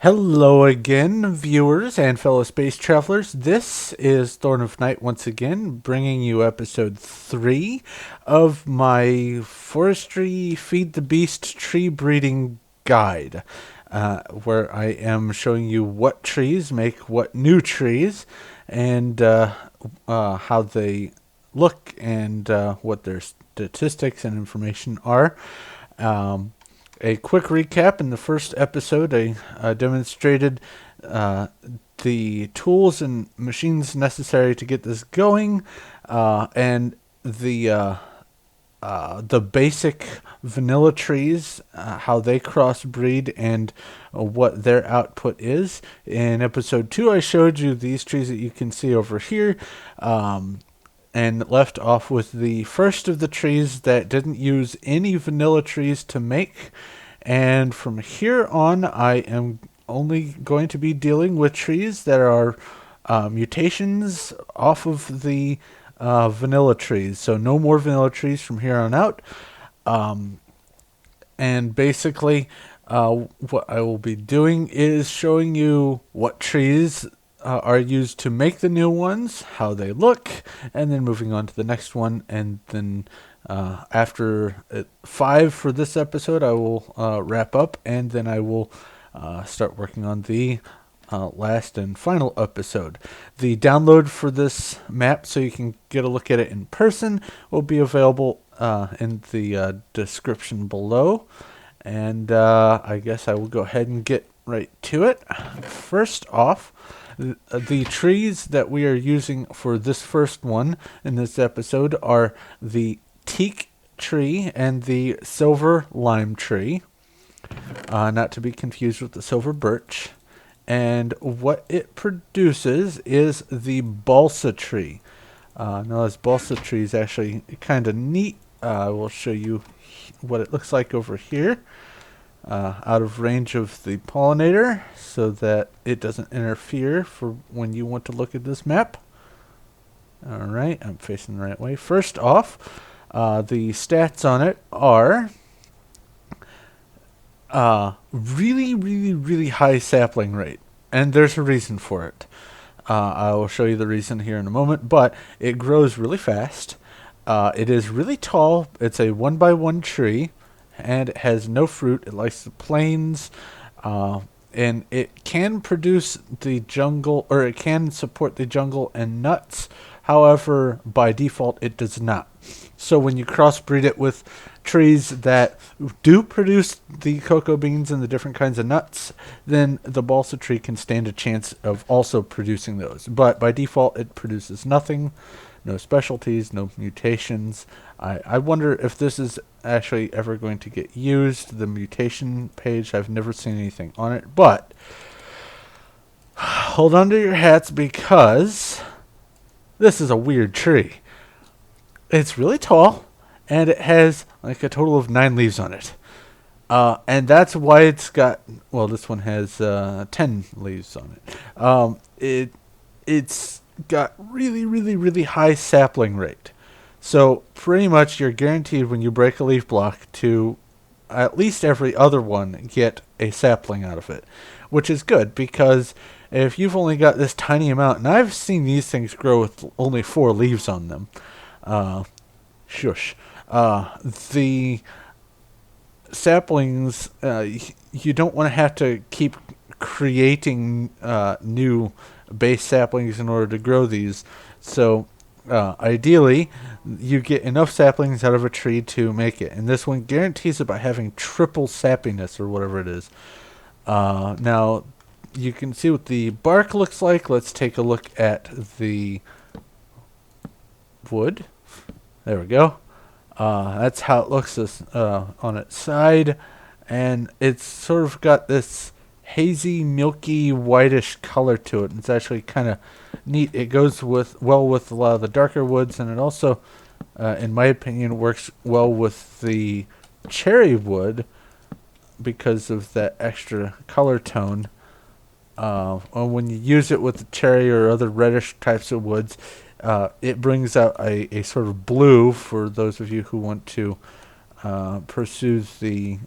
Hello again, viewers and fellow space travelers. This is Thorn of Night once again, bringing you episode 3 of my Forestry Feed the Beast tree breeding guide, where I am showing you what trees make what new trees and how they look and what their statistics and information are. Um, a quick recap: in the first episode, I demonstrated the tools and machines necessary to get this going, and the basic vanilla trees, how they crossbreed, and what their output is. In episode 2, I showed you these trees that you can see over here. And left off with the first of the trees that didn't use any vanilla trees to make. And from here on, I am only going to be dealing with trees that are mutations off of the vanilla trees. So no more vanilla trees from here on out. And basically, what I will be doing is showing you what trees are used to make the new ones, how they look, and then moving on to the next one. And then after 5 for this episode, I will wrap up, and then I will start working on the last and final episode. The download for this map, so you can get a look at it in person, will be available in the description below. And I guess I will go ahead and get right to it. First off, the trees that we are using for this first one in this episode are the teak tree and the silver lime tree, not to be confused with the silver birch. And what it produces is the balsa tree. Now, this balsa tree is actually kind of neat. I will show you what it looks like over here, out of range of the pollinator, so that it doesn't interfere for when you want to look at this map. Alright, I'm facing the right way. First off, the stats on it are really high sapling rate, and there's a reason for it. I will show you the reason here in a moment, but it grows really fast. It is really tall. It's a 1x1 tree, and it has no fruit. It likes the plains, and it can produce the jungle, or it can support the jungle and nuts. However, by default, it does not. So when you crossbreed it with trees that do produce the cocoa beans and the different kinds of nuts, then the balsa tree can stand a chance of also producing those. But by default, it produces nothing. No specialties, no mutations. I wonder if this is actually ever going to get used. The mutation page, I've never seen anything on it. But hold on to your hats, because this is a weird tree. It's really tall, and it has like a total of 9 leaves on it. And that's why it's got, well, this one has 10 leaves on it. It's got really high sapling rate. So pretty much you're guaranteed when you break a leaf block to at least every other one get a sapling out of it, which is good, because if you've only got this tiny amount, and I've seen these things grow with only 4 leaves on them, the saplings, you don't want to have to keep creating new base saplings in order to grow these. So ideally, you get enough saplings out of a tree to make it. And this one guarantees it by having triple sappiness, or whatever it is. Now, you can see what the bark looks like. Let's take a look at the wood. There we go. That's how it looks on its side. And it's sort of got this hazy, milky, whitish color to it. It's actually kind of neat. It goes well with a lot of the darker woods, and it also, in my opinion, works well with the cherry wood because of that extra color tone. When you use it with the cherry or other reddish types of woods, it brings out a sort of blue for those of you who want to pursue the,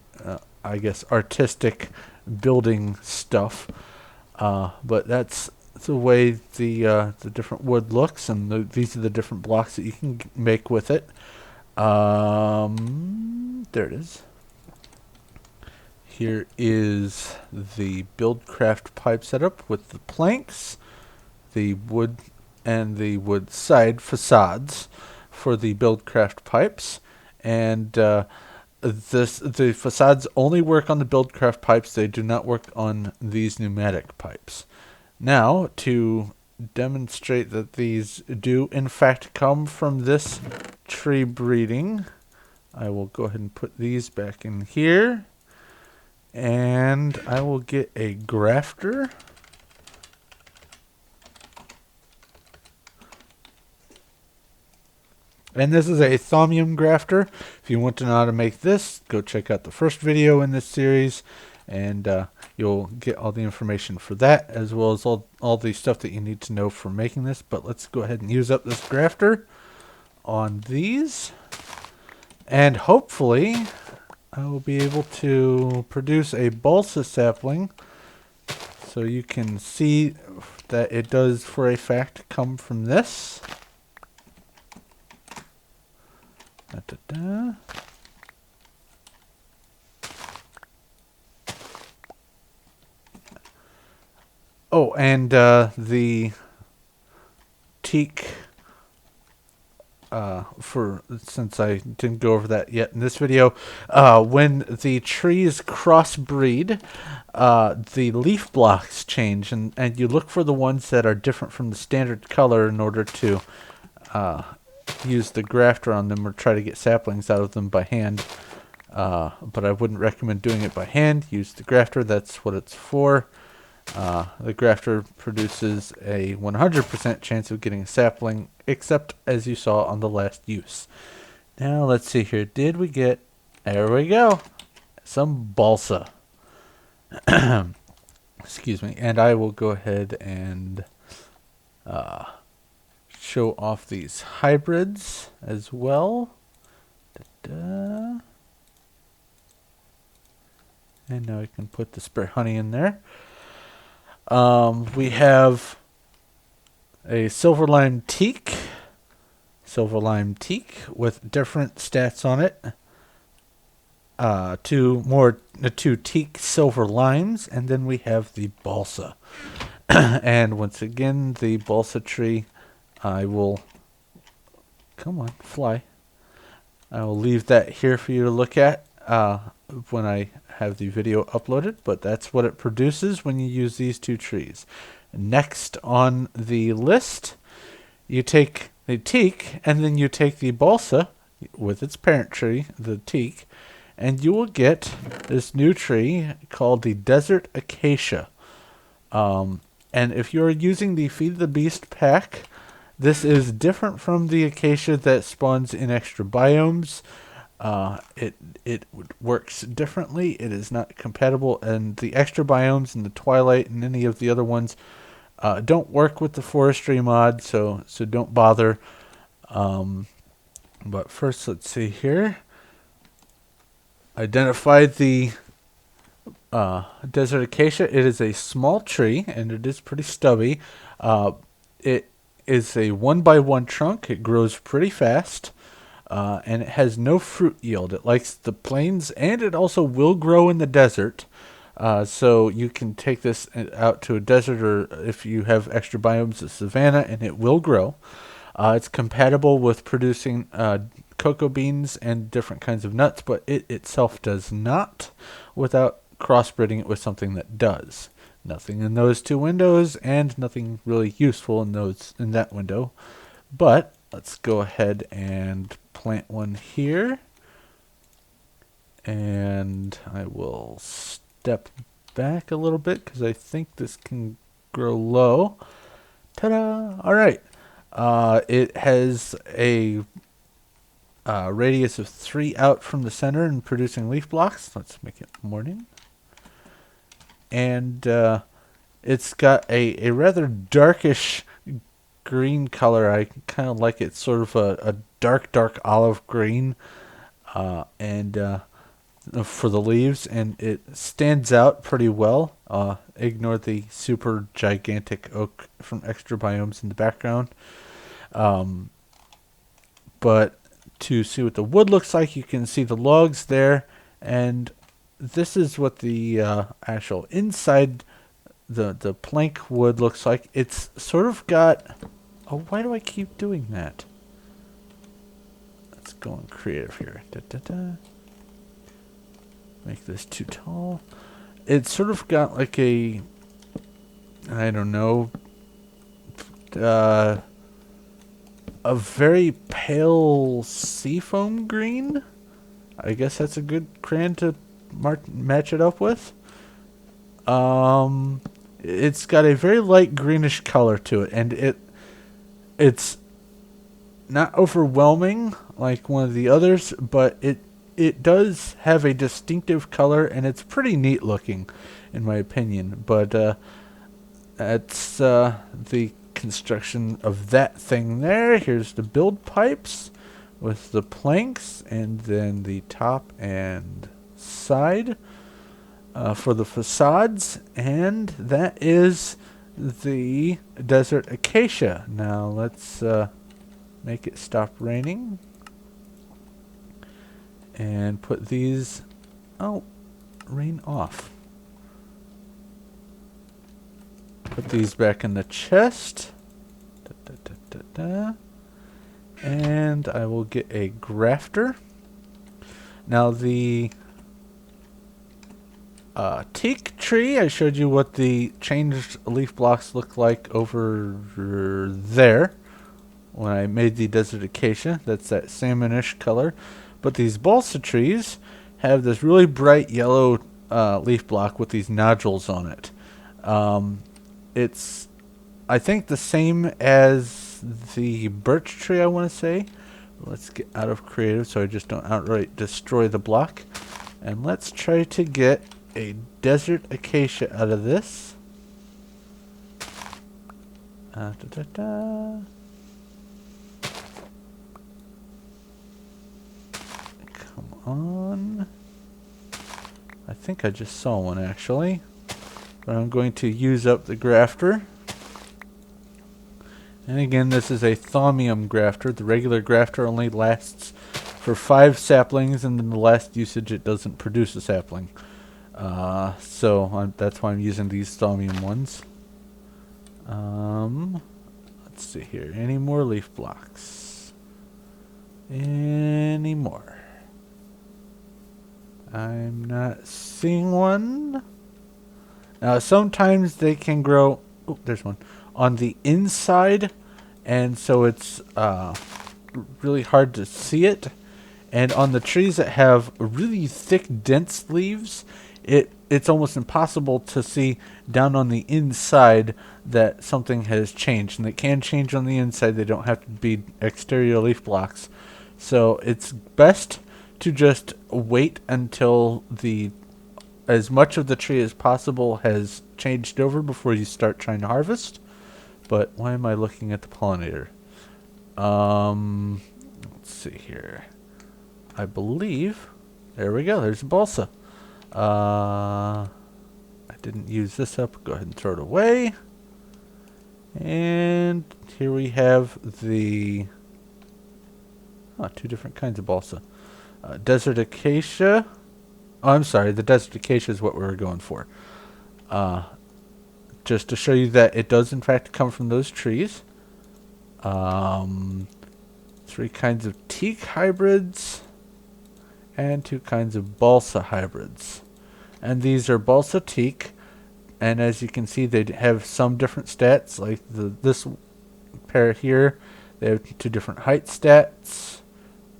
I guess, artistic building stuff. But that's the way the different wood looks, and these are the different blocks that you can make with it. There it is. Here is the Buildcraft pipe setup with the planks, the wood, and the wood side facades for the Buildcraft pipes. And the facades only work on the Buildcraft pipes. They do not work on these pneumatic pipes. Now, to demonstrate that these do in fact come from this tree breeding, I will go ahead and put these back in here. And I will get a grafter. And this is a thaumium grafter. If you want to know how to make this, go check out the first video in this series, and you'll get all the information for that, as well as all the stuff that you need to know for making this. But let's go ahead and use up this grafter on these, and hopefully I will be able to produce a balsa sapling, so you can see that it does for a fact come from this. Da-da-da. Oh, and the teak, since I didn't go over that yet in this video, when the trees crossbreed, the leaf blocks change, and you look for the ones that are different from the standard color in order to use the grafter on them, or try to get saplings out of them by hand. But I wouldn't recommend doing it by hand. Use the grafter. That's what it's for. The grafter produces a 100% chance of getting a sapling, except as you saw on the last use. Now let's see here. Did we get... There we go. Some balsa. Excuse me. And I will go ahead and show off these hybrids as well. Da-da. And now I can put the spare honey in there. We have a silver lime teak with different stats on it. Two teak silver limes, and then we have the balsa. And once again, the balsa tree, I will, come on, fly. I will leave that here for you to look at when I have the video uploaded, but that's what it produces when you use these two trees. Next on the list, you take the teak, and then you take the balsa with its parent tree, the teak, and you will get this new tree called the desert acacia. And if you're using the Feed the Beast pack, this is different from the acacia that spawns in extra biomes. It works differently. It is not compatible, and the extra biomes and the twilight and any of the other ones don't work with the forestry mod, so don't bother. But first, let's see here. Identify the desert acacia. It is a small tree, and it is pretty stubby. It is a 1x1 trunk. It grows pretty fast. And it has no fruit yield. It likes the plains, and it also will grow in the desert. So you can take this out to a desert, or if you have extra biomes, a savanna, and it will grow. It's compatible with producing cocoa beans and different kinds of nuts, but it itself does not, without crossbreeding it with something that does. Nothing in those two windows, and nothing really useful in that window. But let's go ahead and plant one here, and I will step back a little bit because I think this can grow low. Ta-da! All right. It has a radius of 3 out from the center and producing leaf blocks. Let's make it morning. And it's got a rather darkish green color. I kind of like it, sort of a dark olive green, and for the leaves, and it stands out pretty well. Ignore the super gigantic oak from extra biomes in the background. Um, but to see what the wood looks like, you can see the logs there, and this is what the actual inside the plank wood looks like. It's sort of got... Oh, why do I keep doing that? Let's go on creative here. Make this too tall. It's sort of got like a... I don't know... a very pale seafoam green? I guess that's a good crayon to match it up with. It's got a very light greenish color to it, and it's not overwhelming like one of the others, but it does have a distinctive color, and it's pretty neat looking, in my opinion. But that's the construction of that thing there. Here's the build pipes with the planks, and then the top and side for the facades, and that is the desert acacia. Now let's make it stop raining and put these... Oh, rain off. Put these back in the chest. And I will get a grafter. Now the teak tree, I showed you what the changed leaf blocks look like over there when I made the desert acacia. That's that salmonish color. But these balsa trees have this really bright yellow leaf block with these nodules on it. It's, I think, the same as the birch tree, I want to say. Let's get out of creative so I just don't outright destroy the block. And let's try to get a desert acacia out of this. Come on. I think I just saw one actually. But I'm going to use up the grafter. And again, this is a thaumium grafter. The regular grafter only lasts for 5 saplings, and then the last usage it doesn't produce a sapling. That's why I'm using these thaumium ones. Let's see here. Any more leaf blocks? Any more? I'm not seeing one. Now, sometimes they can grow... Oh, there's one. On the inside, and so it's really hard to see it. And on the trees that have really thick, dense leaves, it's almost impossible to see down on the inside that something has changed. And it can change on the inside. They don't have to be exterior leaf blocks. So it's best to just wait until as much of the tree as possible has changed over before you start trying to harvest. But why am I looking at the pollinator? Let's see here. I believe... There we go. There's a balsa. I didn't use this up. Go ahead and throw it away. And here we have the... Oh, 2 different kinds of balsa. Desert acacia. Oh, I'm sorry. The desert acacia is what we were going for. Just to show you that it does in fact come from those trees. 3 kinds of teak hybrids and 2 kinds of balsa hybrids. And these are balsa teak, and as you can see they have some different stats. Like this pair here, they have 2 different height stats.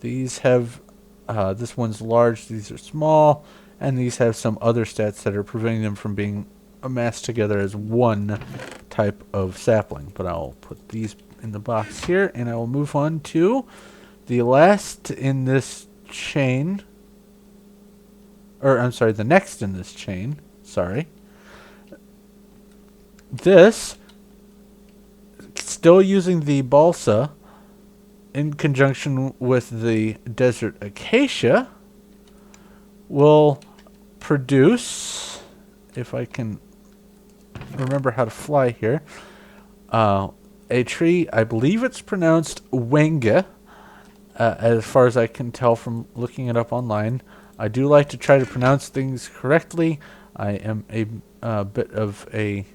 These have this one's large, these are small, and these have some other stats that are preventing them from being amassed together as one type of sapling. But I'll put these in the box here, and I will move on to the last in this chain. Or, I'm sorry, the next in this chain. Sorry. This, still using the balsa in conjunction with the desert acacia, will produce, if I can remember how to fly here, a tree. I believe it's pronounced Wenge, as far as I can tell from looking it up online. I do like to try to pronounce things correctly. I am a bit of an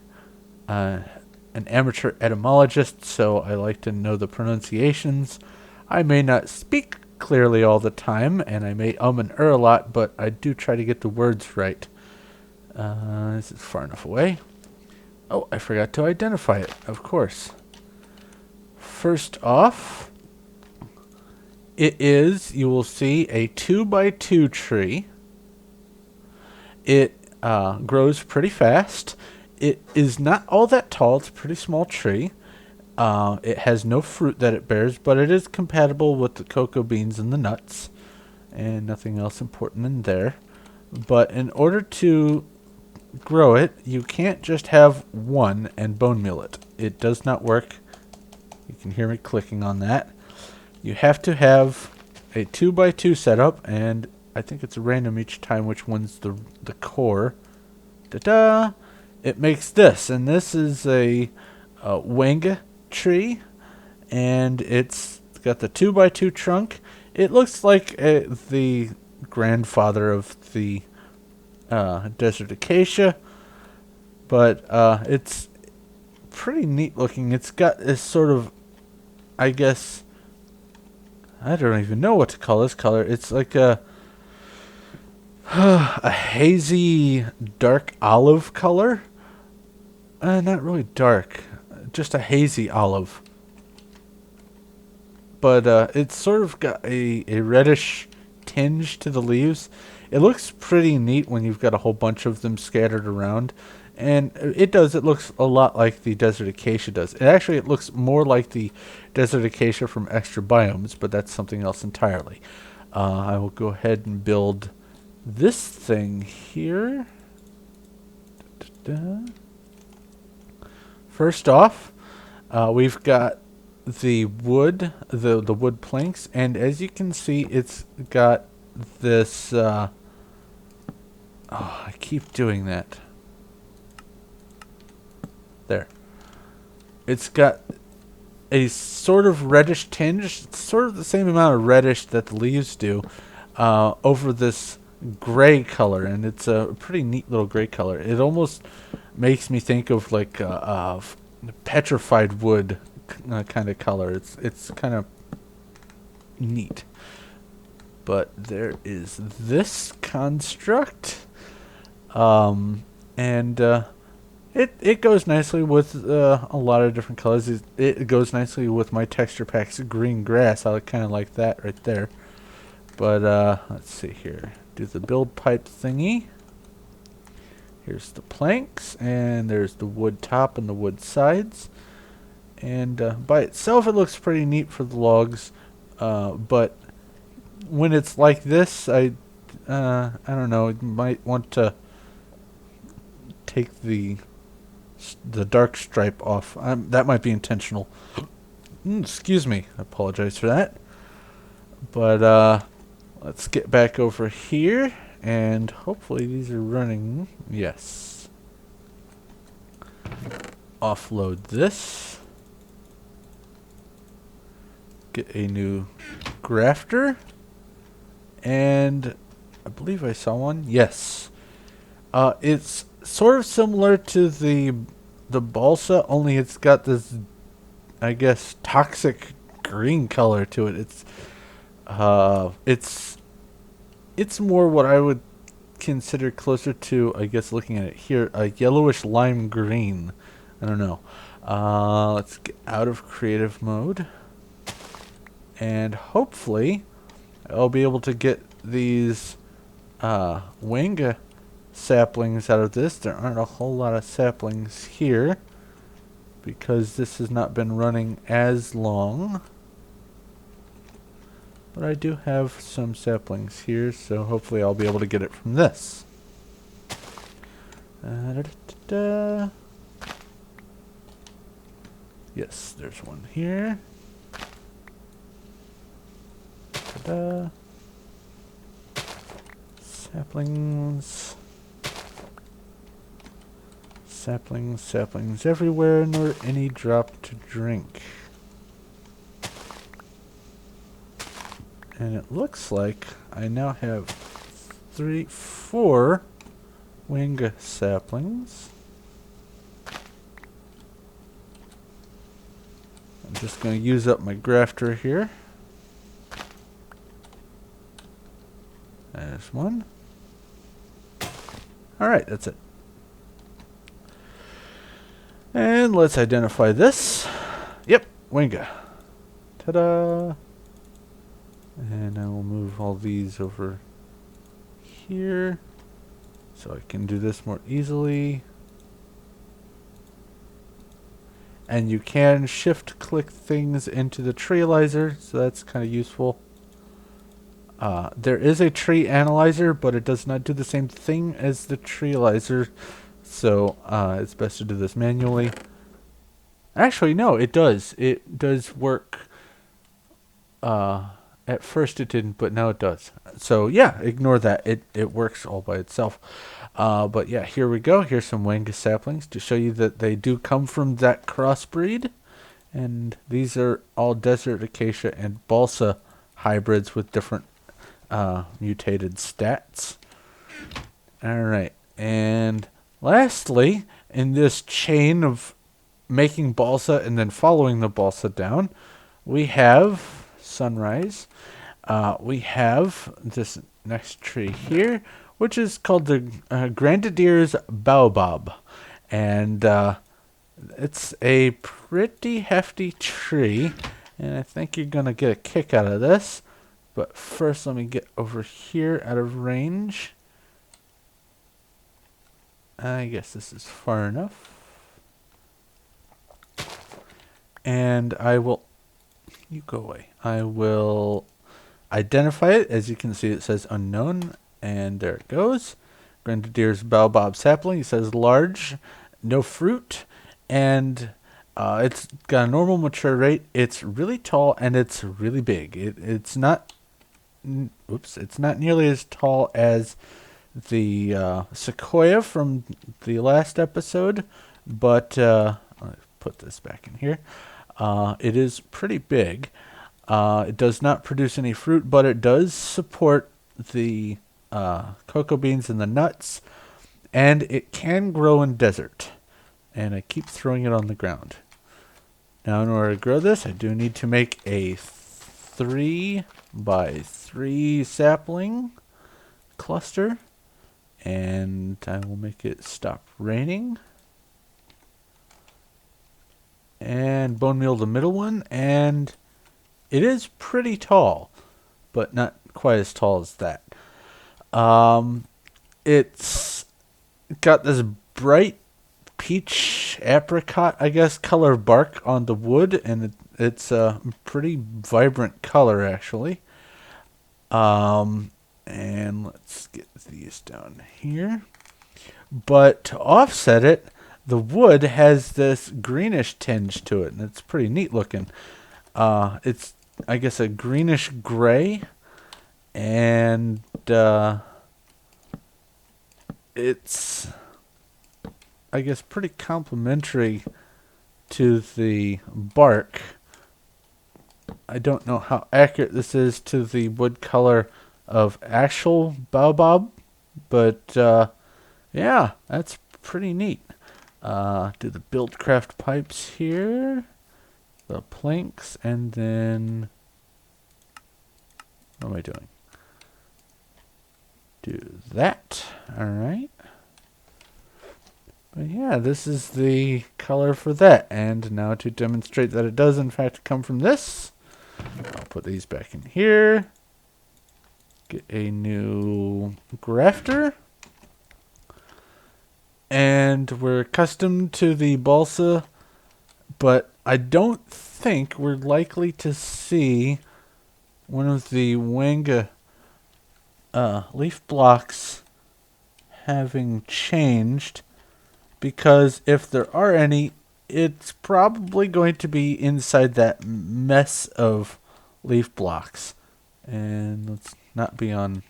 amateur etymologist, so I like to know the pronunciations. I may not speak clearly all the time, and I may and a lot, but I do try to get the words right. This is far enough away. Oh, I forgot to identify it, of course. First off, it is, you will see, a 2x2 tree. It grows pretty fast. It is not all that tall. It's a pretty small tree. It has no fruit that it bears, but it is compatible with the cocoa beans and the nuts, and nothing else important in there. But in order to grow it, you can't just have one and bone meal it. It does not work. You can hear me clicking on that. You have to have a 2x2 setup, and I think it's random each time which one's the core. Ta-da! It makes this, and this is a Wenge tree, and it's got the 2x2 trunk. It looks like the grandfather of the desert acacia, but it's pretty neat looking. It's got this sort of, I guess, I don't even know what to call this color. It's like a hazy dark olive color. Not really dark, just a hazy olive. But it's sort of got a reddish tinge to the leaves. It looks pretty neat when you've got a whole bunch of them scattered around. And it looks a lot like the desert acacia does. It looks more like the desert acacia from Extra Biomes, but that's something else entirely. I will go ahead and build this thing here. Da-da-da. First off, we've got the wood, the wood planks, and as you can see, it's got this. Oh, I keep doing that. There. It's got a sort of reddish tinge, sort of the same amount of reddish that the leaves do, over this gray color, and it's a pretty neat little gray color. It almost makes me think of like petrified wood kind of color. It's kind of neat. But there is this construct, and it goes nicely with a lot of different colors. It goes nicely with my texture packs green grass. I kind of like that right there. But let's see here. Do the build pipe thingy. Here's the planks, and there's the wood top and the wood sides. And by itself, it looks pretty neat for the logs. But when it's like this, I don't know. You might want to take the dark stripe off. That might be intentional. Excuse me. I apologize for that. But let's get back over here, and hopefully these are running. Yes. Offload this. Get a new grafter. And I believe I saw one. Yes. It's sort of similar to the balsa, only it's got this, I guess, toxic green color to it. It's more what I would consider closer to, I guess, looking at it here, a yellowish lime green. I don't know. Let's get out of creative mode, and hopefully I'll be able to get these Wenge saplings out of this. There aren't a whole lot of saplings here because this has not been running as long. But I do have some saplings here, so hopefully I'll be able to get it from this. Da-da-da-da. Yes, there's one here. Ta-da. Saplings. Saplings, saplings everywhere, nor any drop to drink. And it looks like I now have 4 wing saplings. I'm just going to use up my grafter here. There's one. Alright, that's it. And let's identify this. Yep, Wenge. Ta-da! And I will move all these over here so I can do this more easily. And you can shift click things into the treealizer, so that's kind of useful. There is a tree analyzer, but it does not do the same thing as the treealizer, so it's best to do this manually. Actually, no, it does. It does work. At first it didn't, but now it does. So yeah, ignore that. It works all by itself. But yeah, here we go. Here's some Wenge saplings to show you that they do come from that crossbreed. And these are all desert acacia and balsa hybrids with different mutated stats. Alright, and lastly, in this chain of making balsa and then following the balsa down, we have sunrise. We have this next tree here, which is called the Grandidier's Baobab. And it's a pretty hefty tree, and I think you're going to get a kick out of this. But first, let me get over here out of range. I guess this is far enough. And I will... You go away. I will identify it. As you can see, it says unknown. And there it goes. Grandidier's Baobab sapling. It says large, no fruit. And it's got a normal mature rate. It's really tall and it's really big. It's not... Oops. It's not nearly as tall as the sequoia from the last episode. But... I'll put this back in here. It is pretty big. It does not produce any fruit, but it does support the cocoa beans and the nuts, and it can grow in desert. And I keep throwing it on the ground. Now, in order to grow this, I do need to make a 3 by 3 sapling cluster, and I will make it stop raining. And bone meal the middle one, and it is pretty tall, but not quite as tall as that. It's got this bright peach apricot, I guess, color bark on the wood, and it's a pretty vibrant color, actually. And let's get these down here. But to offset it, the wood has this greenish tinge to it, and it's pretty neat looking. It's, I guess, a greenish gray, and it's, I guess, pretty complementary to the bark. I don't know how accurate this is to the wood color of actual baobab, but yeah, that's pretty neat. Do the buildcraft pipes here, the planks, and then what am I doing? Do that. Alright. But yeah, this is the color for that. And now to demonstrate that it does in fact come from this, I'll put these back in here. Get a new grafter. And we're accustomed to the balsa, but I don't think we're likely to see one of the Wenge leaf blocks having changed, because if there are any, it's probably going to be inside that mess of leaf blocks. And let's not be on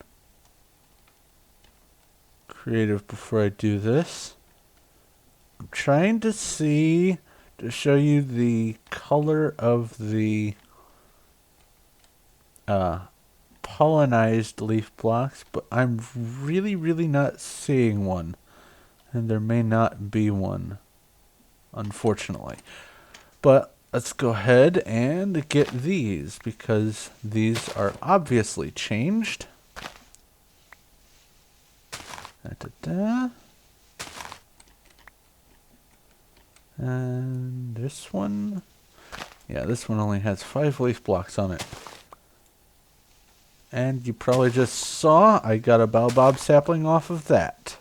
creative before I do this. I'm trying to show you the color of the pollinized leaf blocks, but I'm really not seeing one. And there may not be one, unfortunately. But let's go ahead and get these, because these are obviously changed. Da-da-da. And this one, yeah, this one only has 5 leaf blocks on it. And you probably just saw I got a Baobab sapling off of that.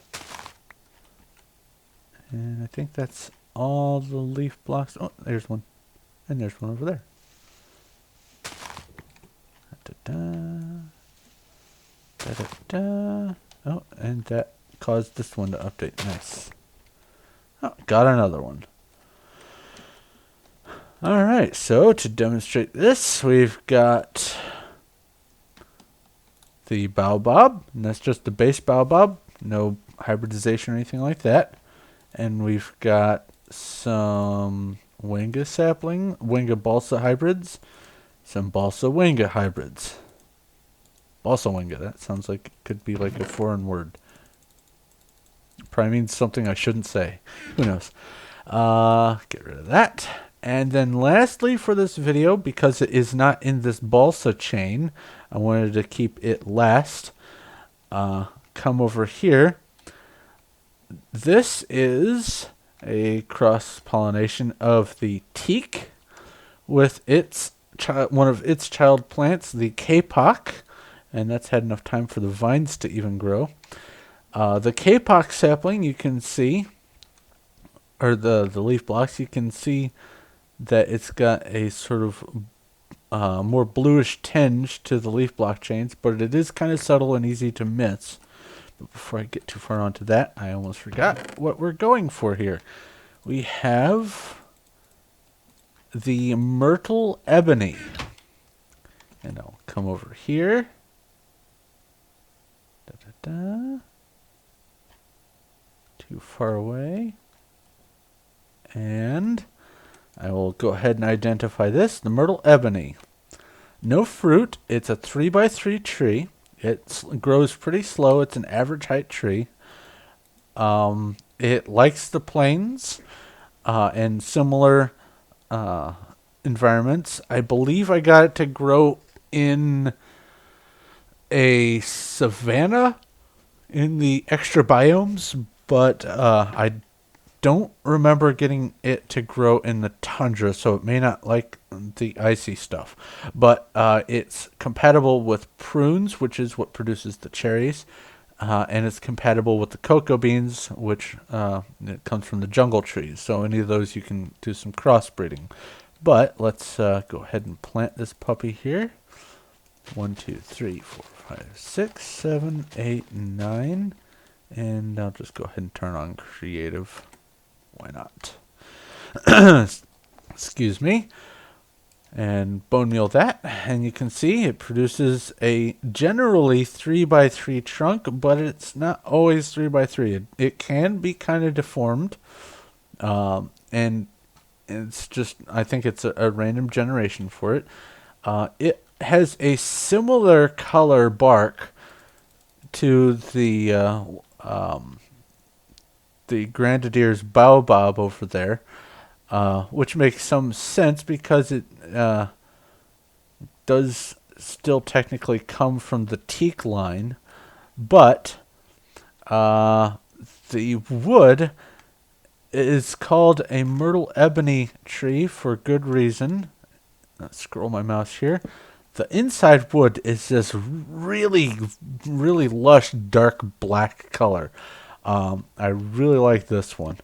And I think that's all the leaf blocks. Oh, there's one. And there's one over there. Da-da-da. Da-da-da. Oh, and that caused this one to update. Nice. Oh, got another one. Alright, so to demonstrate this, we've got the Baobab, and that's just the base Baobab, no hybridization or anything like that. And we've got some Wenge sapling, Wenge Balsa hybrids, some Balsa Wenge hybrids. Balsa Wenge, that sounds like it could be like a foreign word. Probably means something I shouldn't say. Who knows? Get rid of that. And then lastly for this video, because it is not in this balsa chain, I wanted to keep it last. Come over here. This is a cross-pollination of the teak with its one of its child plants, the kapok, and that's had enough time for the vines to even grow. The kapok sapling, you can see, or the leaf blocks, you can see that it's got a sort of more bluish tinge to the leaf block chains, but it is kind of subtle and easy to miss. But before I get too far onto that, I almost forgot what we're going for here. We have the Myrtle Ebony. And I'll come over here. Da-da-da. Too far away. And I will go ahead and identify this, the Myrtle Ebony. No fruit. It's a 3x3 tree. It grows pretty slow. It's an average height tree. It likes the plains and similar environments. I believe I got it to grow in a savanna in the extra biomes, but I don't remember getting it to grow in the tundra, so it may not like the icy stuff. But it's compatible with prunes, which is what produces the cherries, and it's compatible with the cocoa beans, which it comes from the jungle trees. So any of those you can do some crossbreeding. But let's go ahead and plant this puppy here. 1, 2, 3, 4, 5, 6, 7, 8, 9. And I'll just go ahead and turn on creative. Why not? Excuse me. And bone meal that. And you can see it produces a generally 3x3 trunk, but it's not always 3x3. It can be kind of deformed. And it's just, I think it's a random generation for it. It has a similar color bark to the Grandidier's Baobab over there, which makes some sense because it does still technically come from the teak line, but the wood is called a Myrtle Ebony tree for good reason. Let's scroll my mouse here. The inside wood is this really lush dark black color. I really like this one.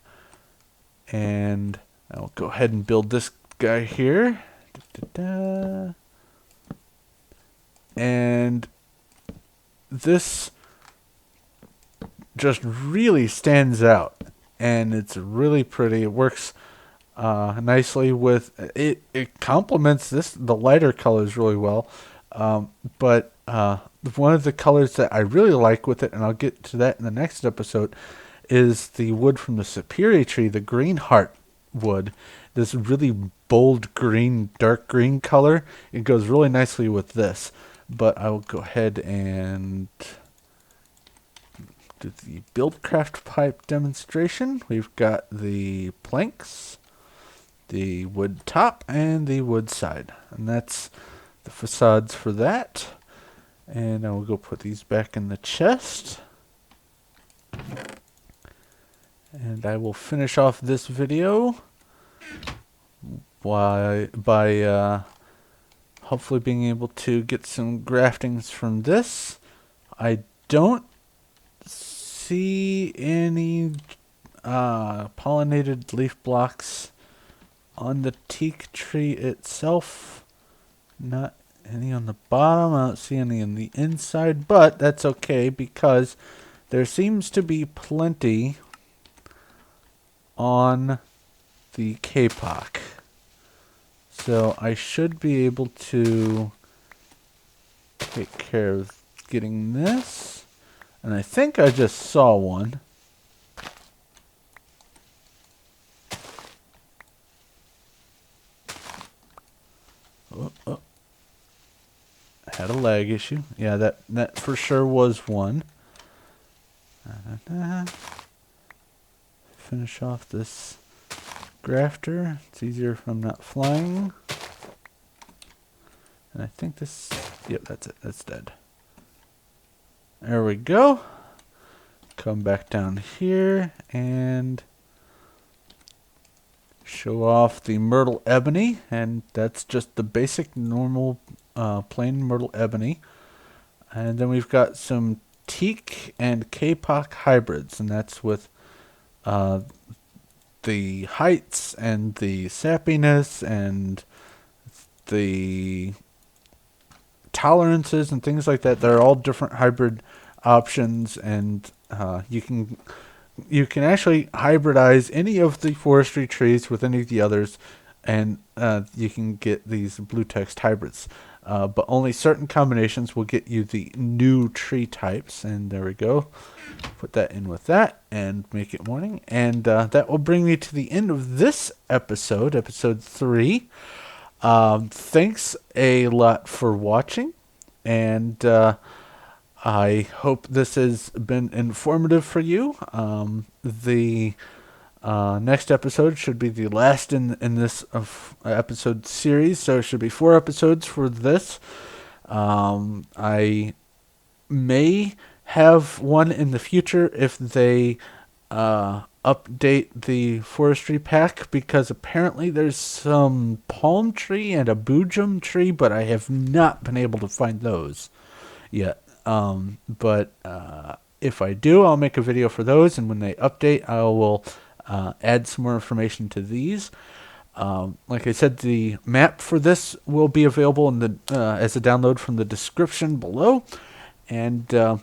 And I'll go ahead and build this guy here. Da-da-da. And this just really stands out. And it's really pretty. It works nicely with it. It complements the lighter colors really well. But one of the colors that I really like with it, and I'll get to that in the next episode, is the wood from the superior tree, the green heart wood. This really bold green, dark green color. It goes really nicely with this. But I will go ahead and do the Buildcraft pipe demonstration. We've got the planks, the wood top, and the wood side. And that's the facades for that. And I will go put these back in the chest. And I will finish off this video by hopefully being able to get some graftings from this. I don't see any pollinated leaf blocks on the teak tree itself. Not any on the bottom. I don't see any on the inside, but that's okay because there seems to be plenty on the kapok. So I should be able to take care of getting this. And I think I just saw one. Oh. Had a lag issue. Yeah, that for sure was one. Finish off this grafter. It's easier if I'm not flying. And I think this... Yep, that's it. That's dead. There we go. Come back down here and show off the Myrtle Ebony. And that's just the basic, normal, plain Myrtle Ebony. And then we've got some teak and kapok hybrids. And that's with the heights and the sappiness and the tolerances and things like that. They're all different hybrid options, and you can actually hybridize any of the forestry trees with any of the others, and you can get these blue text hybrids. But only certain combinations will get you the new tree types. And there we go. Put that in with that and make it morning. And that will bring me to the end of this episode, episode 3. Thanks a lot for watching. And I hope this has been informative for you. The next episode should be the last in this episode series, so it should be 4 episodes for this. I may have one in the future if they update the forestry pack, because apparently there's some palm tree and a boojum tree, but I have not been able to find those yet. But if I do, I'll make a video for those, and when they update, I will add some more information to these. Like I said, the map for this will be available in the as a download from the description below. And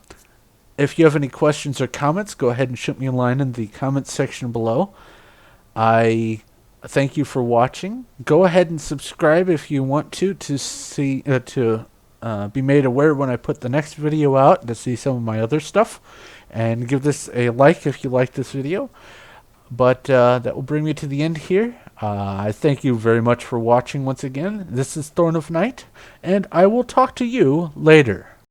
if you have any questions or comments, go ahead and shoot me a line in the comments section below. I thank you for watching. Go ahead and subscribe if you want to see be made aware when I put the next video out, to see some of my other stuff. And give this a like if you like this video. But that will bring me to the end here. I thank you very much for watching once again. This is Thorn of Night, and I will talk to you later.